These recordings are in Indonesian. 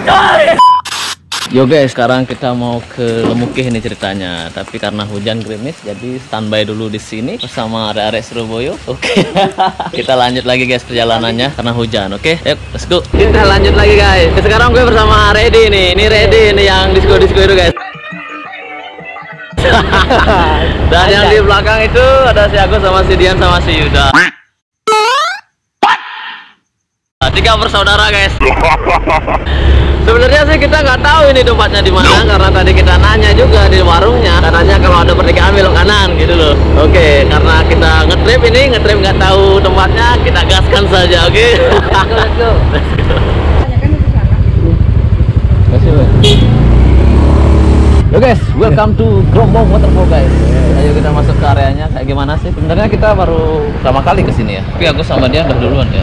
coy. Yo guys, sekarang kita mau ke Lemukih ini ceritanya. Tapi karena hujan gerimis, jadi standby dulu di sini bersama arek-arek Surabaya. Oke. Kita lanjut lagi guys perjalanannya karena hujan. Oke, yuk, let's go. Kita lanjut lagi guys. Sekarang gue bersama Reddy nih. Ini Reddy ini yang disco itu guys. Dan yang di belakang itu ada si Agus sama si Dian sama si Yuda. Tiga bersaudara guys. Sebenarnya sih kita nggak tahu ini tempatnya di mana karena tadi kita nanya juga di warungnya, katanya kalau ada pernikahan belok kanan gitu loh. Oke, karena kita ngetrip nggak tahu tempatnya, kita gaskan saja. Oke. Let's go. Yo guys, welcome to Grombong Waterfall guys. Ayo kita masuk ke areanya. Kayak gimana sih? Sebenarnya kita baru pertama kali kesini ya. Tapi aku sama dia udah duluan ya.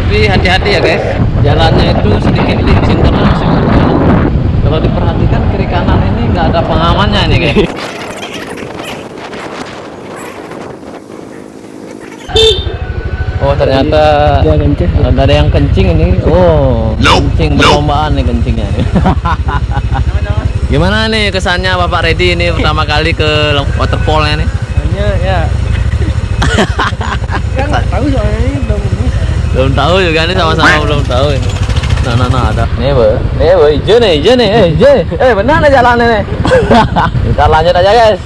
Tapi hati-hati ya guys, jalannya itu sedikit licin karena masih hujan. Kalau diperhatikan kiri kanan ini nggak ada pengamannya nih guys. Oh ternyata ada yang kencing ini. Oh kencing perlombaan nih kencingnya nih. Gimana nih kesannya Bapak Reddy ini pertama kali ke waterfallnya nih? Hanya ya kan nggak tahu soalnya ini belum tahu juga nih, sama-sama belum tahu ini. Nah ada nih hijau nih benar nih jalannya nih. Kita lanjut aja guys.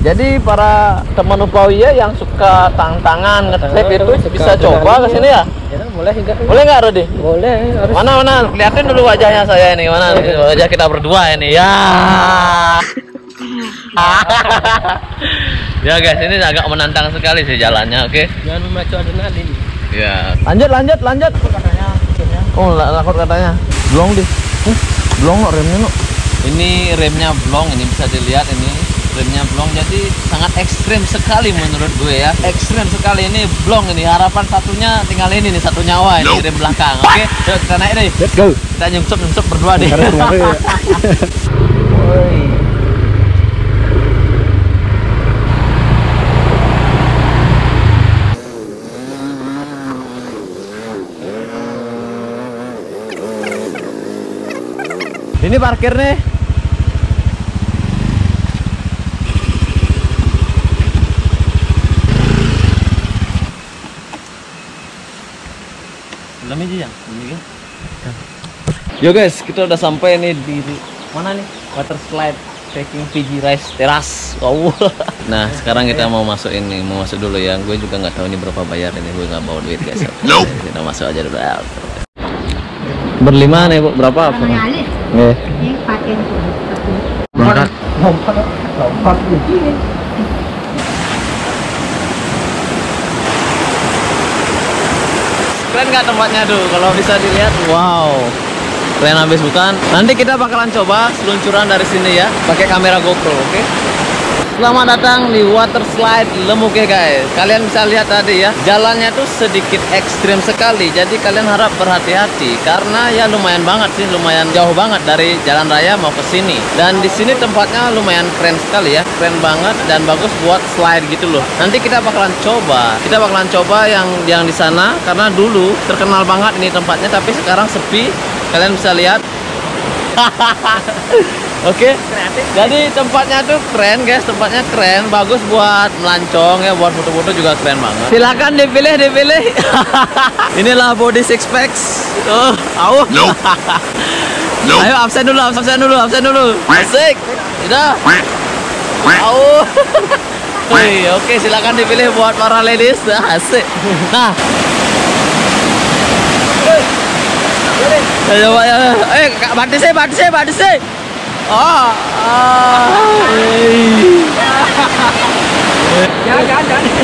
Jadi para teman Upawiyah yang suka tantangan nge-trip itu bisa coba ke sini ya? Ya boleh juga. Boleh nggak Rodi? Boleh. Harus. Mana lihatin dulu wajahnya saya ini, mana wajah kita berdua ini ya. Ya guys, ini agak menantang sekali sih jalannya. Oke. Jangan memacu adrenalin. Ya. Lanjut. Katanya. Oh, takut katanya. Blong deh. Blong no remnya no. Ini remnya blong, ini bisa dilihat ini remnya blong, jadi sangat ekstrim sekali menurut gue ya. Ekstrim sekali ini blong ini. Harapan satunya tinggal ini nih, satu nyawa ini rem belakang. Oke, yuk kita naik deh. Let's go. Kita nyungsep berdua deh. Ini parkir nih. Belum aja ya? Yo guys, kita udah sampai nih di mana nih? Water slide trekking PG Rise Teras. Wow. Nah, sekarang kita mau masuk ini, mau masuk dulu ya. Gue juga nggak tahu ini berapa bayar ini, gue nggak bawa duit guys. Kita masuk aja dulu. Berlima nih Bu, berapa? Nih. Berangkat. Lompat. Keren nggak tempatnya tuh? Kalau bisa dilihat, wow, keren habis bukan? Nanti kita bakalan coba seluncuran dari sini ya, pakai kamera GoPro, oke? Selamat datang di water slide Lemukih guys. Kalian bisa lihat tadi ya, jalannya tuh sedikit ekstrim sekali. Jadi kalian harap berhati-hati karena ya lumayan banget sih, lumayan jauh banget dari jalan raya mau ke sini. Dan di sini tempatnya lumayan keren sekali ya, keren banget dan bagus buat slide gitu loh. Nanti kita bakalan coba yang di sana karena dulu terkenal banget ini tempatnya, tapi sekarang sepi. Kalian bisa lihat. Oke, jadi tempatnya tuh keren guys, tempatnya keren, bagus buat melancong ya, buat foto-foto juga keren banget. Silakan dipilih. Inilah body six packs. Tuh, no. Ayo absen dulu. Asik. Udah. Oke, silakan dipilih buat para ladies. Asik. Nah. Coba ya. Kak Badise.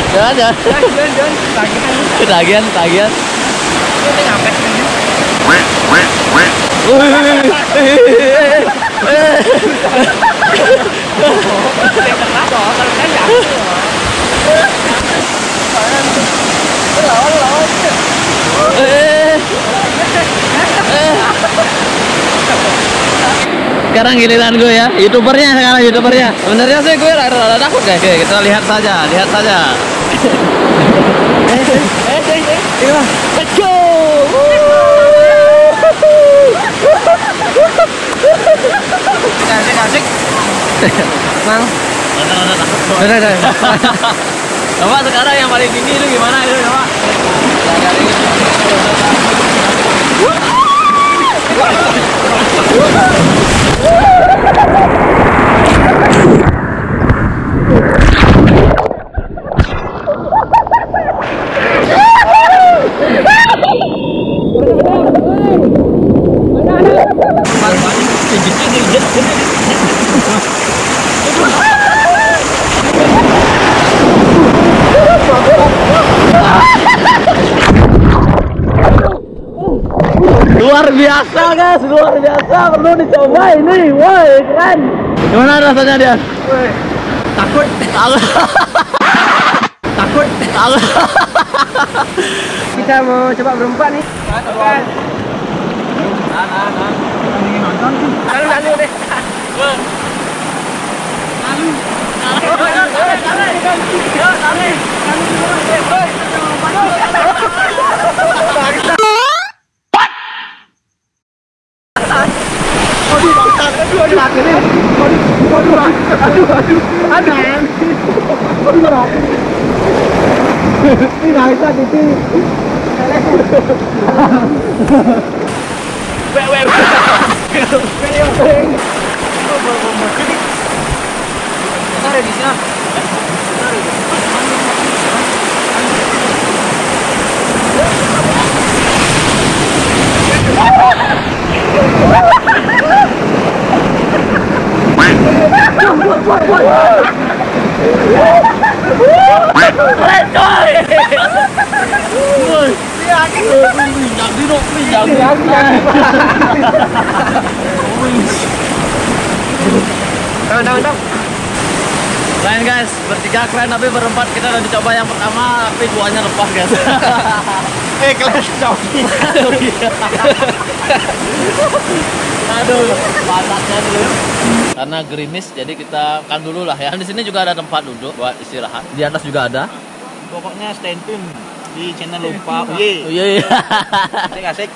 Jangan. Tagihan. Ini nyampe. Sekarang giliran gue ya, youtubernya. Sebenarnya sih gue rada takut guys. Oke, kita lihat saja. Let's go. Mang. Udah takut. Coba sekarang yang paling tinggi itu gimana itu, coba? Luar biasa guys, luar biasa, perlu dicoba ini, woi keren. Gimana rasanya dia? Takut. Takut. Kita mau coba berempat nih. Lalu deh. Keren guys, bertiga keren tapi berempat kita udah dicoba yang pertama tapi duanya lepas guys. Kelas joki. Aduh, pantatnya dulu. Karena gerimis jadi kita kan dulu lah ya. Di sini juga ada tempat duduk buat istirahat. Di atas juga ada. Pokoknya stay tune di channel lupa. Iya. Asik.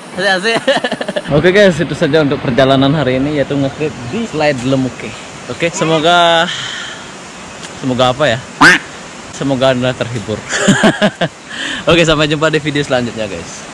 Oke guys, itu saja untuk perjalanan hari ini yaitu nge-trip di Slide Lemuke. Oke, semoga apa ya? Semoga Anda terhibur. Oke, sampai jumpa di video selanjutnya guys.